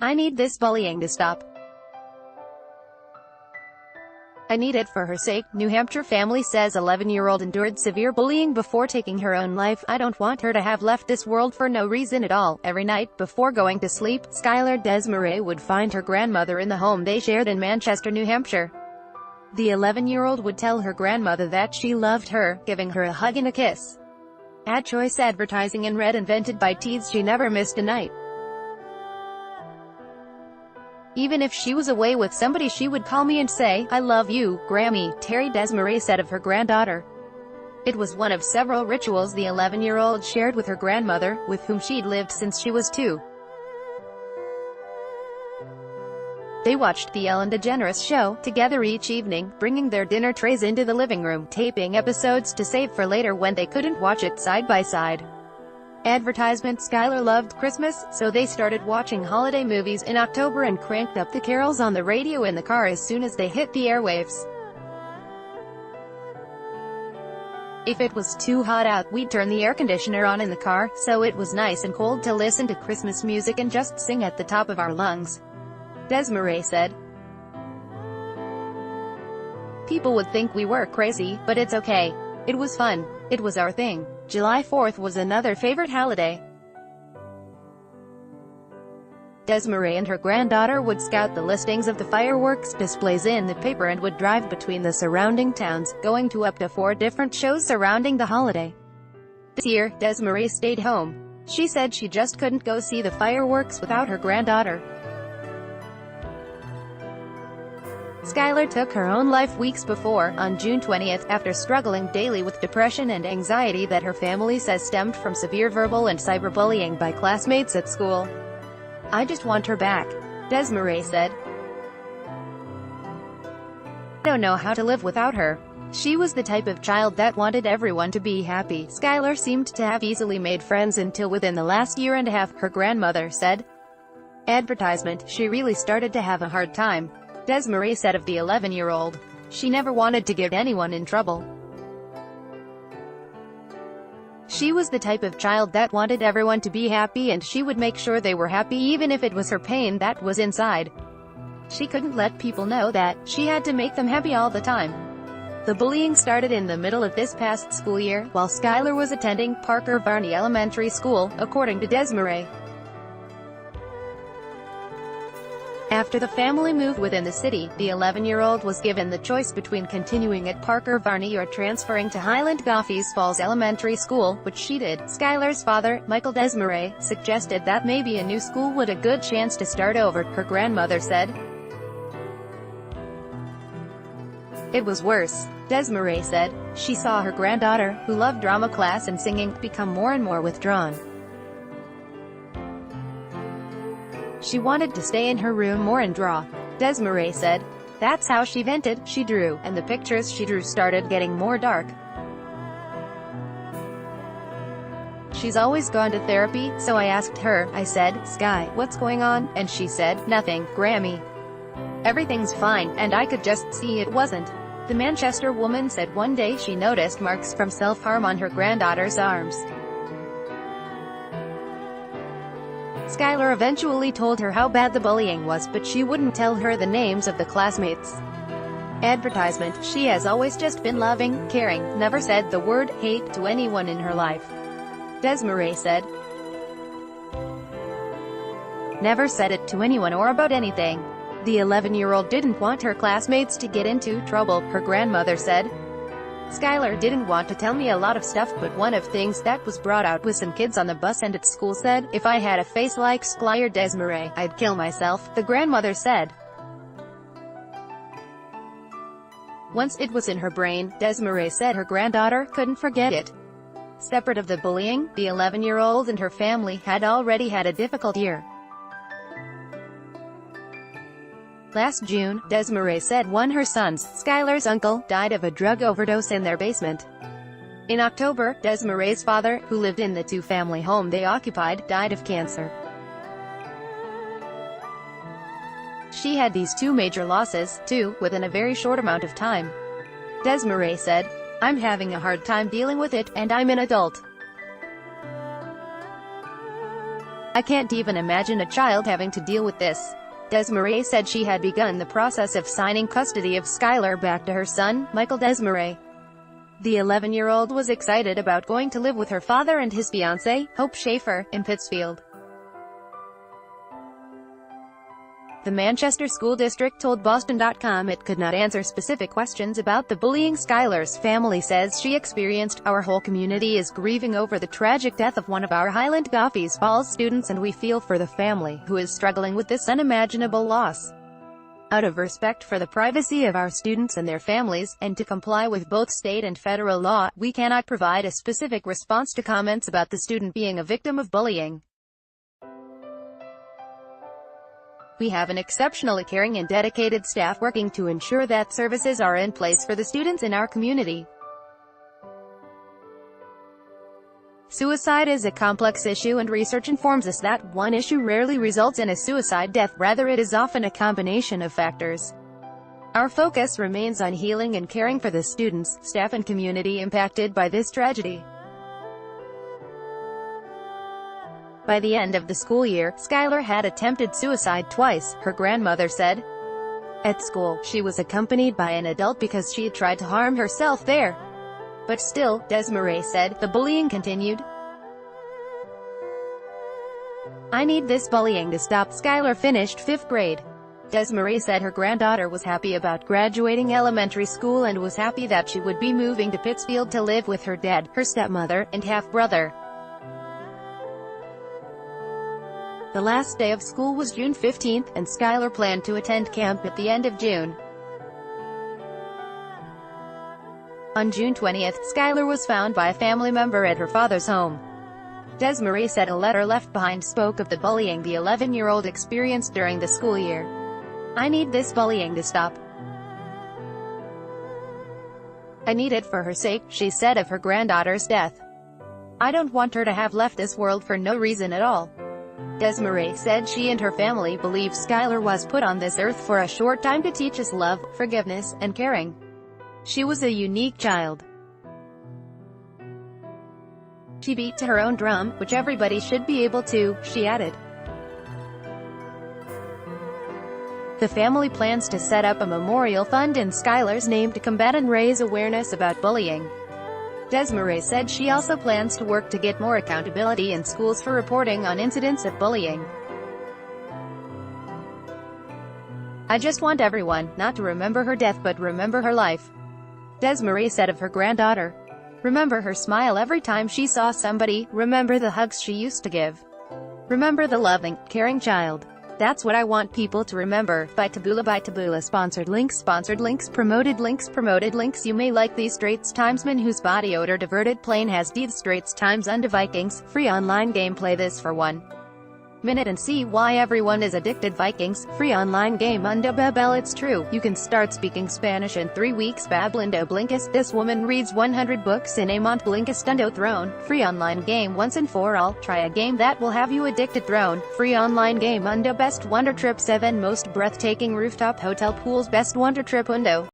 I need this bullying to stop. I need it for her sake. New Hampshire family says 11-year-old endured severe bullying before taking her own life. I don't want her to have left this world for no reason at all. Every night, before going to sleep, Skylar Desmarais would find her grandmother in the home they shared in Manchester, New Hampshire. The 11-year-old would tell her grandmother that she loved her, giving her a hug and a kiss. Ad choice advertising in red invented by teens, she never missed a night. Even if she was away with somebody, she would call me and say, "I love you, Grammy," Terry Desmarais said of her granddaughter. It was one of several rituals the 11-year-old shared with her grandmother, with whom she'd lived since she was 2. They watched the Ellen DeGeneres show together each evening, bringing their dinner trays into the living room, taping episodes to save for later when they couldn't watch it side by side. Advertisement: Skylar loved Christmas, so they started watching holiday movies in October and cranked up the carols on the radio in the car as soon as they hit the airwaves. If it was too hot out, we'd turn the air conditioner on in the car, so it was nice and cold to listen to Christmas music and just sing at the top of our lungs, Desmarais said. People would think we were crazy, but it's okay. It was fun. It was our thing. July 4th was another favorite holiday. Desmarais and her granddaughter would scout the listings of the fireworks displays in the paper and would drive between the surrounding towns, going to up to 4 different shows surrounding the holiday. This year, Desmarais stayed home. She said she just couldn't go see the fireworks without her granddaughter. Skylar took her own life weeks before, on June 20th, after struggling daily with depression and anxiety that her family says stemmed from severe verbal and cyberbullying by classmates at school. "I just want her back," Desmarais said. "I don't know how to live without her. She was the type of child that wanted everyone to be happy." Skylar seemed to have easily made friends until within the last year and a half, her grandmother said. Advertisement: She really started to have a hard time, Desmarais said of the 11-year-old. She never wanted to get anyone in trouble. She was the type of child that wanted everyone to be happy, and she would make sure they were happy even if it was her pain that was inside. She couldn't let people know that. She had to make them happy all the time. The bullying started in the middle of this past school year, while Skylar was attending Parker Varney Elementary School, according to Desmarais. After the family moved within the city, the 11-year-old was given the choice between continuing at Parker Varney or transferring to Highland Goffey's Falls Elementary School, which she did. Skylar's father, Michael Desmarais, suggested that maybe a new school would a good chance to start over, her grandmother said. It was worse, Desmarais said. She saw her granddaughter, who loved drama class and singing, become more and more withdrawn. She wanted to stay in her room more and draw, Desmarais said. That's how she vented. She drew, and the pictures she drew started getting more dark. She's always gone to therapy, so I asked her. I said, "Sky, what's going on?" And she said, "Nothing, Grammy. Everything's fine," and I could just see it wasn't. The Manchester woman said one day she noticed marks from self-harm on her granddaughter's arms. Skylar eventually told her how bad the bullying was, but she wouldn't tell her the names of the classmates. Advertisement: She has always just been loving, caring, never said the word hate to anyone in her life, Desmarais said. Never said it to anyone or about anything. The 11-year-old didn't want her classmates to get into trouble, her grandmother said. Skylar didn't want to tell me a lot of stuff, but one of things that was brought out was some kids on the bus and at school said, "If I had a face like Skylar Desmarais, I'd kill myself," the grandmother said. Once it was in her brain, Desmarais said her granddaughter couldn't forget it. Separate of the bullying, the 11-year-old and her family had already had a difficult year. Last June, Desmarais said one her sons, Skylar's uncle, died of a drug overdose in their basement. In October, Desmarais' father, who lived in the 2-family home they occupied, died of cancer. She had these 2 major losses, too, within a very short amount of time. Desmarais said, "I'm having a hard time dealing with it, and I'm an adult. I can't even imagine a child having to deal with this. Desmarais said she had begun the process of signing custody of Skylar back to her son, Michael Desmarais. The 11-year-old was excited about going to live with her father and his fiancée, Hope Schaefer, in Pittsfield. The Manchester School District told Boston.com it could not answer specific questions about the bullying Skylar's family says she experienced. Our whole community is grieving over the tragic death of one of our Highland Goffey's Falls students, and we feel for the family, who is struggling with this unimaginable loss. Out of respect for the privacy of our students and their families, and to comply with both state and federal law, we cannot provide a specific response to comments about the student being a victim of bullying. We have an exceptionally caring and dedicated staff working to ensure that services are in place for the students in our community. Suicide is a complex issue, and research informs us that one issue rarely results in a suicide death, rather it is often a combination of factors. Our focus remains on healing and caring for the students, staff and community impacted by this tragedy. By the end of the school year, Skylar had attempted suicide twice, her grandmother said. At school, she was accompanied by an adult because she had tried to harm herself there. But still, Desmarais said, the bullying continued. I need this bullying to stop. Skylar finished 5th grade. Desmarais said her granddaughter was happy about graduating elementary school and was happy that she would be moving to Pittsfield to live with her dad, her stepmother, and half-brother. The last day of school was June 15th, and Skylar planned to attend camp at the end of June. On June 20th, Skylar was found by a family member at her father's home. Desmarais said a letter left behind spoke of the bullying the 11-year-old experienced during the school year. I need this bullying to stop. I need it for her sake, she said of her granddaughter's death. I don't want her to have left this world for no reason at all. Desmarais said she and her family believe Skylar was put on this earth for a short time to teach us love, forgiveness, and caring. She was a unique child. She beat to her own drum, which everybody should be able to, she added. The family plans to set up a memorial fund in Skylar's name to combat and raise awareness about bullying. Desmarais said she also plans to work to get more accountability in schools for reporting on incidents of bullying. I just want everyone, not to remember her death but remember her life. Desmarais said of her granddaughter. Remember her smile every time she saw somebody, remember the hugs she used to give. Remember the loving, caring child. That's what I want people to remember. By Taboola sponsored links, promoted links. You may like these Straits Timesman whose body odor diverted plane has the Straits Times under Vikings. Free online game. Play this for 1 minute and see why everyone is addicted. Vikings, free online game under Babel. It's true, you can start speaking Spanish in 3 weeks. Bablindo Blinkist. This woman reads 100 books in a month. Blinkistundo. Throne, free online game once and for all. Try a game that will have you addicted. Throne, free online game under Best Wonder Trip. 7 most breathtaking rooftop hotel pools. Best Wonder Trip Undo.